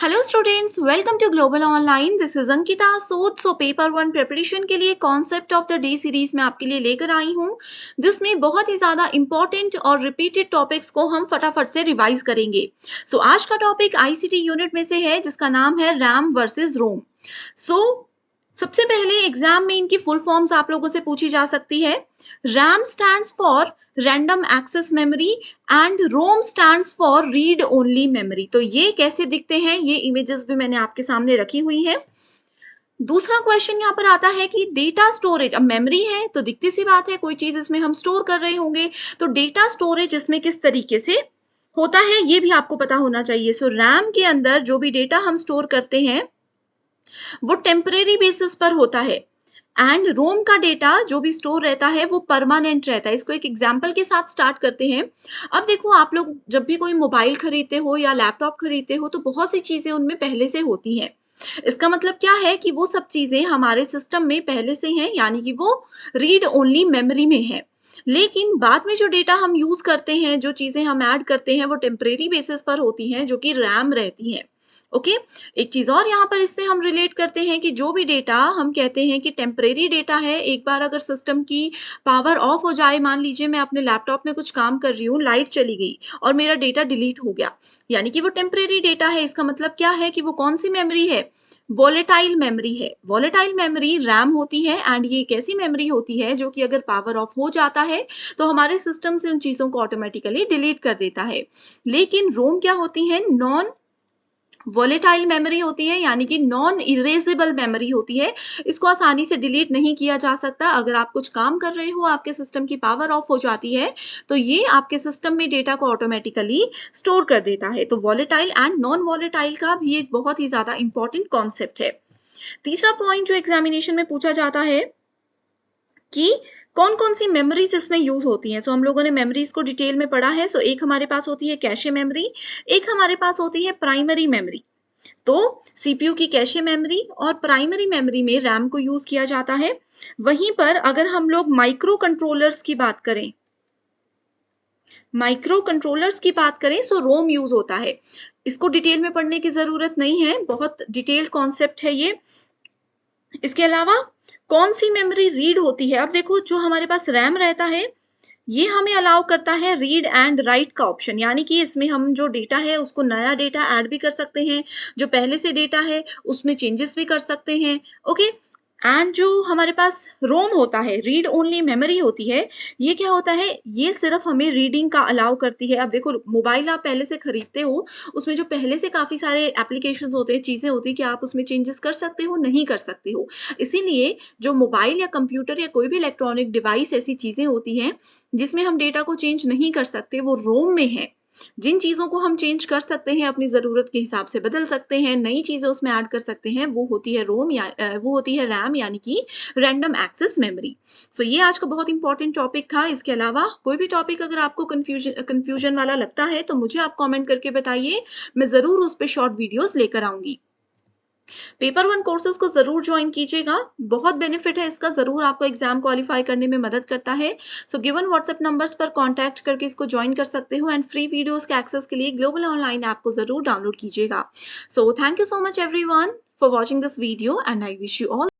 Hello students, welcome to global online. This is Ankita Sood. Paper one preparation के लिए concept of the day series में आपके लिए लेकर आई हूँ, जिसमें बहुत ही ज़्यादा इंपॉर्टेंट और रिपीटेड टॉपिक्स को हम फटाफट से रिवाइज करेंगे। आज का टॉपिक आईसीटी यूनिट में से है, जिसका नाम है रैम वर्सेस रोम। सो सबसे पहले एग्जाम में इनकी फुल फॉर्म्स आप लोगों से पूछी जा सकती है। RAM stands for random access memory and ROM stands for read only memory. तो ये कैसे दिखते हैं, ये इमेजेस भी मैंने आपके सामने रखी हुई है। दूसरा क्वेश्चन यहाँ पर आता है कि डेटा स्टोरेज, अब मेमोरी है तो दिखती सी बात है, कोई चीज इसमें हम स्टोर कर रहे होंगे, तो डेटा स्टोरेज इसमें किस तरीके से होता है ये भी आपको पता होना चाहिए। रैम के अंदर जो भी डेटा हम स्टोर करते हैं वो टेम्परेरी बेसिस पर होता है, एंड रोम का डेटा जो भी स्टोर रहता है वो परमानेंट रहता है। इसको एक एग्जांपल के साथ स्टार्ट करते हैं। अब देखो, आप लोग जब भी कोई मोबाइल खरीदते हो या लैपटॉप खरीदते हो तो बहुत सी चीजें उनमें पहले से होती हैं। इसका मतलब क्या है कि वो सब चीजें हमारे सिस्टम में पहले से हैं, यानी कि वो रीड ओनली मेमोरी में है। लेकिन बाद में जो डेटा हम यूज करते हैं, जो चीजें हम ऐड करते हैं, वो टेम्परेरी बेसिस पर होती हैं, जो कि रैम रहती हैं। ओके। एक चीज और यहाँ पर इससे हम रिलेट करते हैं कि जो भी डेटा हम कहते हैं कि टेम्परेरी डेटा है, एक बार अगर सिस्टम की पावर ऑफ हो जाए, मान लीजिए मैं अपने लैपटॉप में कुछ काम कर रही हूँ, लाइट चली गई और मेरा डेटा डिलीट हो गया, यानी कि वो टेम्परेरी डेटा है। इसका मतलब क्या है कि वो कौन सी मेमोरी है? वोलेटाइल मेमोरी है। वोलेटाइल मेमोरी रैम होती है, एंड ये एक ऐसी मेमोरी होती है जो कि अगर पावर ऑफ हो जाता है तो हमारे सिस्टम से उन चीजों को ऑटोमेटिकली डिलीट कर देता है। लेकिन रोम क्या होती है? नॉन वोलेटाइल मेमोरी होती है, यानी कि नॉन इरेजेबल मेमोरी होती है। इसको आसानी से डिलीट नहीं किया जा सकता। अगर आप कुछ काम कर रहे हो, आपके सिस्टम की पावर ऑफ हो जाती है, तो ये आपके सिस्टम में डेटा को ऑटोमेटिकली स्टोर कर देता है। तो वोलेटाइल एंड नॉन वोलेटाइल का भी एक बहुत ही ज्यादा इंपॉर्टेंट कॉन्सेप्ट है। तीसरा पॉइंट जो एग्जामिनेशन में पूछा जाता है कि कौन कौन सी मेमोरीज इसमें यूज होती हैं। हम लोगों ने मेमोरीज को डिटेल में पढ़ा है। एक हमारे पास होती है कैशे मेमोरी, एक हमारे पास होती है प्राइमरी मेमोरी। तो सीपीयू की कैशे मेमोरी और प्राइमरी मेमोरी में रैम को यूज किया जाता है। वहीं पर अगर हम लोग माइक्रो कंट्रोलर्स की बात करें, सो रोम यूज होता है। इसको डिटेल में पढ़ने की जरूरत नहीं है, बहुत डिटेल्ड कॉन्सेप्ट है ये। इसके अलावा कौन सी मेमोरी रीड होती है? अब देखो, जो हमारे पास रैम रहता है ये हमें अलाउ करता है रीड एंड राइट का ऑप्शन, यानी कि इसमें हम जो डेटा है उसको नया डेटा ऐड भी कर सकते हैं, जो पहले से डेटा है उसमें चेंजेस भी कर सकते हैं। ओके। एंड जो हमारे पास रोम होता है, रीड ओनली मेमोरी होती है, ये क्या होता है? ये सिर्फ हमें रीडिंग का अलाउ करती है। अब देखो, मोबाइल आप पहले से खरीदते हो, उसमें जो पहले से काफी सारे एप्लीकेशंस होते हैं, चीजें होती है कि आप उसमें चेंजेस कर सकते हो, नहीं कर सकते हो। इसीलिए जो मोबाइल या कंप्यूटर या कोई भी इलेक्ट्रॉनिक डिवाइस ऐसी चीजें होती हैं जिसमें हम डेटा को चेंज नहीं कर सकते, वो रोम में है। जिन चीजों को हम चेंज कर सकते हैं, अपनी जरूरत के हिसाब से बदल सकते हैं, नई चीजें उसमें ऐड कर सकते हैं, वो होती है रोम, या वो होती है रैम, यानी कि रैंडम एक्सेस मेमोरी। ये आज का बहुत इंपॉर्टेंट टॉपिक था। इसके अलावा कोई भी टॉपिक अगर आपको कंफ्यूजन वाला लगता है तो मुझे आप कमेंट करके बताइए, मैं जरूर उस पर शॉर्ट वीडियोस लेकर आऊंगी। पेपर वन कोर्सेज को जरूर ज्वाइन कीजिएगा, बहुत बेनिफिट है इसका, जरूर आपको एग्जाम क्वालिफाई करने में मदद करता है। गिवन व्हाट्सएप नंबर्स पर कांटेक्ट करके इसको ज्वाइन कर सकते हो, एंड फ्री वीडियोस के एक्सेस के लिए ग्लोबल ऑनलाइन ऐप को जरूर डाउनलोड कीजिएगा। Thank you so much everyone for watching this video, and I wish you all